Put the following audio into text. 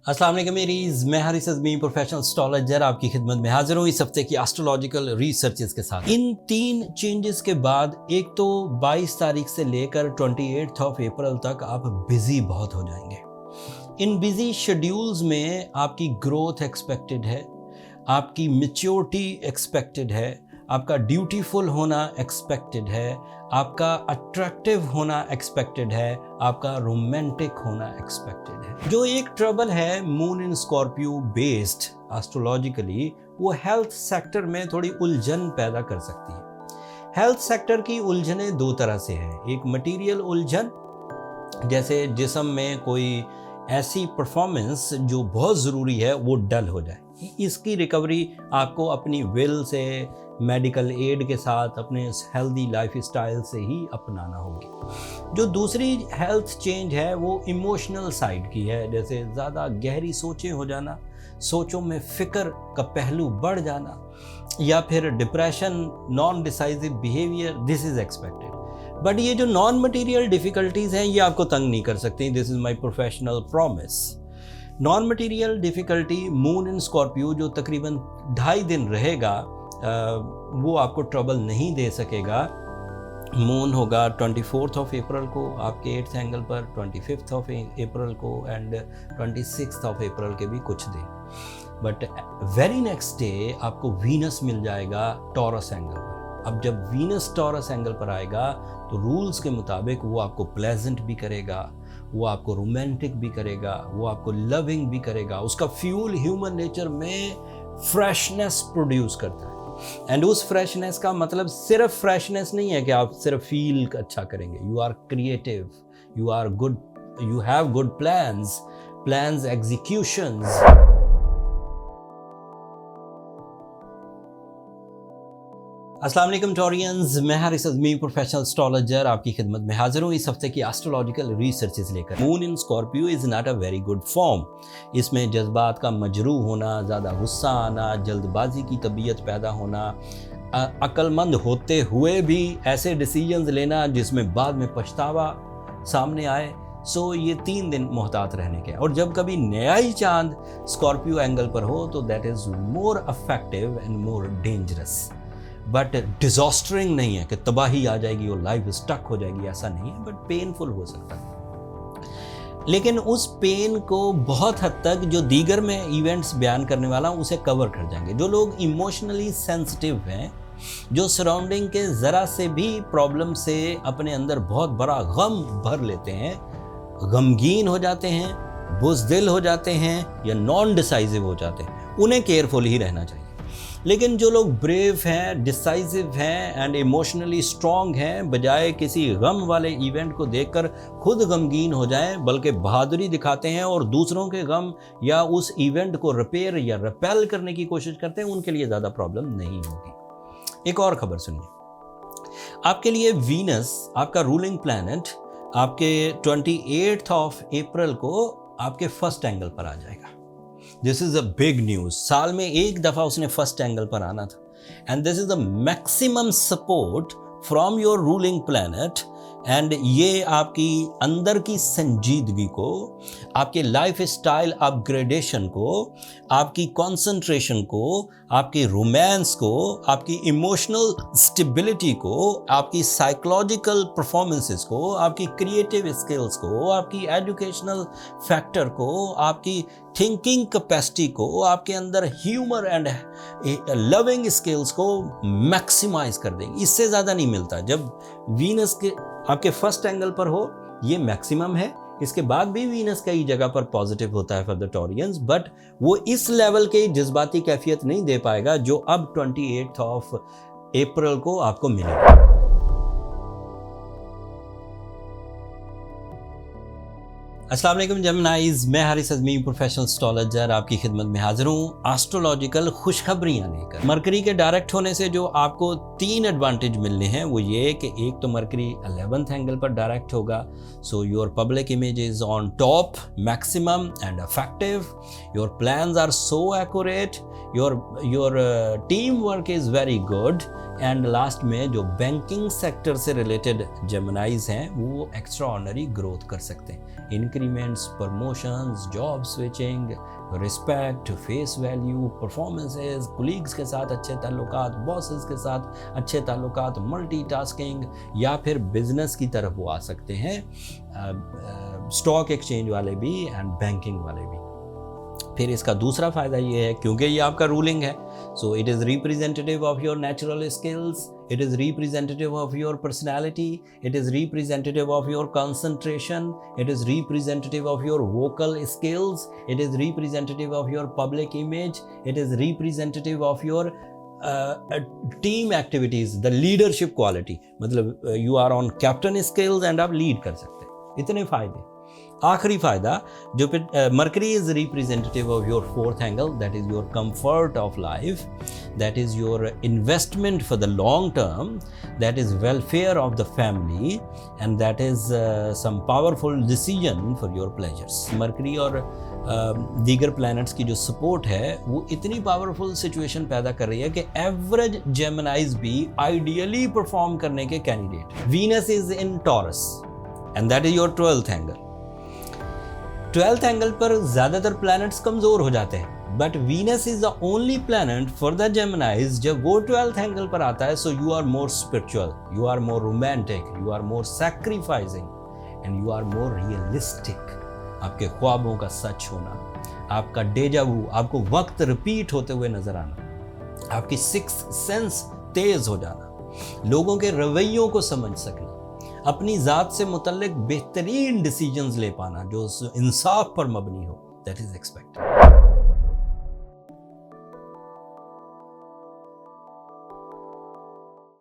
अस्सलाम वालेकुम मेरीज, मैं हारिस अज़मी प्रोफेशनल एस्ट्रोलॉजर आपकी खिदमत में हाजिर हूँ इस हफ्ते की एस्ट्रोलॉजिकल रिसर्चेस के साथ। इन 3 चेंजेस के बाद एक तो 22 तारीख से लेकर 28 ऑफ अप्रैल तक आप बिजी बहुत हो जाएंगे। इन बिजी शेड्यूल्स में आपकी ग्रोथ एक्सपेक्टेड है, आपकी मैच्योरिटी एक्सपेक्टेड है, आपका ड्यूटीफुल होना एक्सपेक्टेड है, आपका अट्रैक्टिव होना एक्सपेक्टेड है, आपका रोमांटिक होना एक्सपेक्टेड है। जो एक ट्रबल है moon in Scorpio based astrologically, वो हेल्थ सेक्टर में थोड़ी उलझन पैदा कर सकती है। हेल्थ सेक्टर की उलझनें दो तरह से हैं। एक मटीरियल उलझन, जैसे जिस्म में कोई ऐसी परफॉर्मेंस जो बहुत ज़रूरी है वो डल हो जाए, इसकी रिकवरी आपको अपनी विल से, मेडिकल एड के साथ, अपने हेल्दी लाइफ स्टाइल से ही अपनाना होगी। जो दूसरी हेल्थ चेंज है वो इमोशनल साइड की है, जैसे ज़्यादा गहरी सोचें हो जाना, सोचों में फ़िक्र का पहलू बढ़ जाना, या फिर depression, non decisive behaviour, this is expected. But ये जो नॉन मटीरियल डिफ़िकल्टीज़ हैं ये आपको तंग नहीं कर सकती। This is my professional promise. Non material difficulty moon in Scorpio जो तकरीबन 2.5 दिन रहेगा, वो आपको ट्रबल नहीं दे सकेगा। मून होगा 24 ऑफ अप्रैल को आपके 8th एंगल पर, 25 ऑफ अप्रैल को एंड 26 ऑफ अप्रैल के भी कुछ दिन। बट वेरी नेक्स्ट डे आपको वीनस मिल जाएगा टॉरस एंगल पर। अब जब वीनस टॉरस एंगल पर आएगा तो रूल्स के मुताबिक वो आपको प्लेजेंट भी करेगा, वो आपको रोमांटिक भी करेगा, वो आपको लविंग भी करेगा। उसका फ्यूल ह्यूमन नेचर में फ्रेशनेस प्रोड्यूस करता है। एंड उस फ्रेशनेस का मतलब सिर्फ फ्रेशनेस नहीं है कि आप सिर्फ फील अच्छा करेंगे। You are creative, you are good, you have good plans executions. अस्सलाम वालेकुम टॉरियंस, मैं हारिस अज़मी प्रोफेशनल एस्ट्रोलॉजर आपकी खिदमत में हाजिर हूँ इस हफ्ते की एस्ट्रोलॉजिकल रिसर्चेस लेकर। Moon in Scorpio is not a very good form. इसमें जज्बात का मजरू होना, ज़्यादा गुस्सा आना, जल्दबाजी की तबीयत पैदा होना, अक्लमंद होते हुए भी ऐसे डिसीजंस लेना जिसमें बाद में पछतावा सामने आए। सो ये 3 दिन मोहतात रहने के। और जब कभी नया ही चांद स्कॉर्पियो एंगल पर हो तो that is more effective and more dangerous. But disastering नहीं है कि तबाही आ जाएगी और लाइफ स्टक हो जाएगी, ऐसा नहीं है। बट पेनफुल हो सकता है, लेकिन उस पेन को बहुत हद तक जो दीगर में इवेंट्स बयान करने वाला हूँ उसे कवर कर जाएंगे। जो लोग इमोशनली सेंसिटिव हैं, जो सराउंडिंग के ज़रा से भी प्रॉब्लम से अपने अंदर बहुत बड़ा गम भर लेते हैं, गमगीन हो जाते हैं, बुज़दिल हो जाते हैं या नॉन डिसाइसिव हो जाते हैं, उन्हें केयरफुल ही रहना चाहिए। लेकिन जो लोग ब्रेव हैं, डिसाइसिव हैं एंड इमोशनली स्ट्रॉन्ग हैं, बजाय किसी गम वाले इवेंट को देखकर खुद गमगीन हो जाएं, बल्कि बहादुरी दिखाते हैं और दूसरों के गम या उस इवेंट को रिपेयर या रिपेल करने की कोशिश करते हैं, उनके लिए ज़्यादा प्रॉब्लम नहीं होगी। एक और खबर सुनिए। आपके लिए वीनस, आपका रूलिंग प्लैनेट, आपके 28 ऑफ अप्रैल को आपके फर्स्ट एंगल पर आ जाएगा। This is a big news. साल में एक दफ़ा उसने फर्स्ट एंगल पर आना था and this is the maximum support from your ruling planet. And ये आपकी अंदर की संजीदगी को, आपके लाइफ स्टाइल अपग्रेडेशन को, आपकी कंसंट्रेशन को, आपकी रोमांस को, आपकी इमोशनल स्टेबिलिटी को, आपकी साइकोलॉजिकल परफॉर्मेंसेस को, आपकी क्रिएटिव स्किल्स को, आपकी एजुकेशनल फैक्टर को, आपकी थिंकिंग कैपेसिटी को, आपके अंदर ह्यूमर एंड लविंग स्किल्स को मैक्सिमाइज कर देंगे। इससे ज़्यादा नहीं मिलता। जब वीनस के आपके फर्स्ट एंगल पर हो, ये मैक्सिमम है। इसके बाद भी वीनस कई जगह पर पॉजिटिव होता है फॉर द टॉरियंस, बट वो इस लेवल के जज्बाती कैफियत नहीं दे पाएगा जो अब 28 ऑफ अप्रैल को आपको मिलेगा। अस्सलाम वालेकुम जेमिनाइज, मैं हारिस अज़मी प्रोफेशनल एस्ट्रोलॉजर आपकी खिदमत में हाजिर हूँ एस्ट्रोलॉजिकल खुशखबरियाँ लेकर। मरकरी के डायरेक्ट होने से जो आपको 3 एडवांटेज मिलने हैं वो ये कि एक तो मरकरी 11th एंगल पर डायरेक्ट होगा, so your public image is on top, maximum and effective, your plans are so accurate, your team work is very good, and last में जो बैंकिंग सेक्टर से रिलेटेड जेमिनाइज हैं वो extraordinary growth कर सकते हैं। Increments, promotions, job switching, respect, face value, performances, colleagues के साथ अच्छे ताल्लुकात, बॉसेस के साथ अच्छे ताल्लुकात, मल्टीटास्किंग, या फिर बिजनेस की तरफ वो आ सकते हैं, स्टॉक एक्सचेंज वाले भी एंड बैंकिंग वाले भी। फिर इसका दूसरा फ़ायदा ये है क्योंकि ये आपका रूलिंग है, so it is representative of your natural skills, it is representative of your personality, it is representative of your concentration, it is representative of your vocal skills, it is representative of your public image, it is representative of your team activities, the leadership quality, मतलब you are on captain skills and आप lead कर सकते हैं। इतने फ़ायदे। आखिरी फ़ायदा जो Mercury is representative of your fourth angle, that is your comfort of life, that is your investment for the long term, that is welfare of the family, and that is some powerful decision for your pleasures. Mercury और दीगर planets की जो support है वो इतनी powerful situation पैदा कर रही है कि एवरेज जेमिनाइज भी आइडियली परफॉर्म करने के candidate. Venus is in Taurus and that is your 12th angle. 12th angle पर ज़्यादातर प्लैनेट्स कमज़ोर हो जाते हैं, but Venus is the only planet for the Geminis. जब वो 12th एंगल पर आता है, so you are more spiritual, you are more romantic, you are more sacrificing and you are more realistic. आपके ख्वाबों का सच होना, आपका डेजावू, आपको वक्त रिपीट होते हुए नजर आना, आपकी सिक्स्थ सेंस तेज हो जाना, लोगों के रवैयों को समझ सकना, अपनी ज़ात से मुतल्लिक बेहतरीन डिसीजंस ले पाना जो इंसाफ पर मबनी हो, दैट इज़ एक्सपेक्टेड।